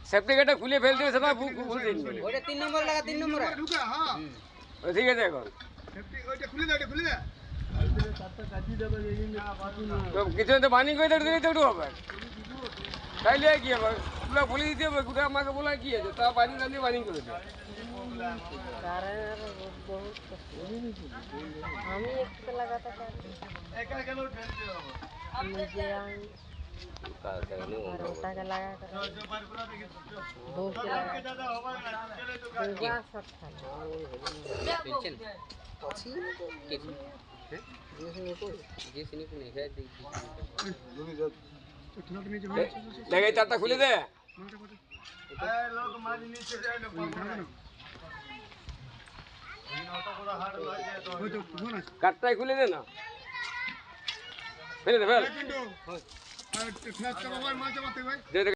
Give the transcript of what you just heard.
safety গেটটা খুলে ফেলতে হবে সেটা ওটা 3 নম্বর লাগা 3 নম্বর ঢুকা হ্যাঁ ঠিক আছে এখন সেফটি ওইটা খুলে দে কিছু তো বানি করে দিলে তো হবে তাইলে কি হবে পুরো বলে দিতে হবে গোটা আমাকে বলা কি আছে তা বানি রান্দি বানি করে দেবে আমি একটু লাগাতে পারি একা কেন ফেলতে হবে मुझे ওটাকে লাগা করে আমাকে দাদা হবে না চলে তো দেখে চারটা খুলে দে লোক মাঝ নিচে যায় না কাঠটাই খুলে দে না ফেলে দে ফেল আর মাঝে মাঝে ভাই দে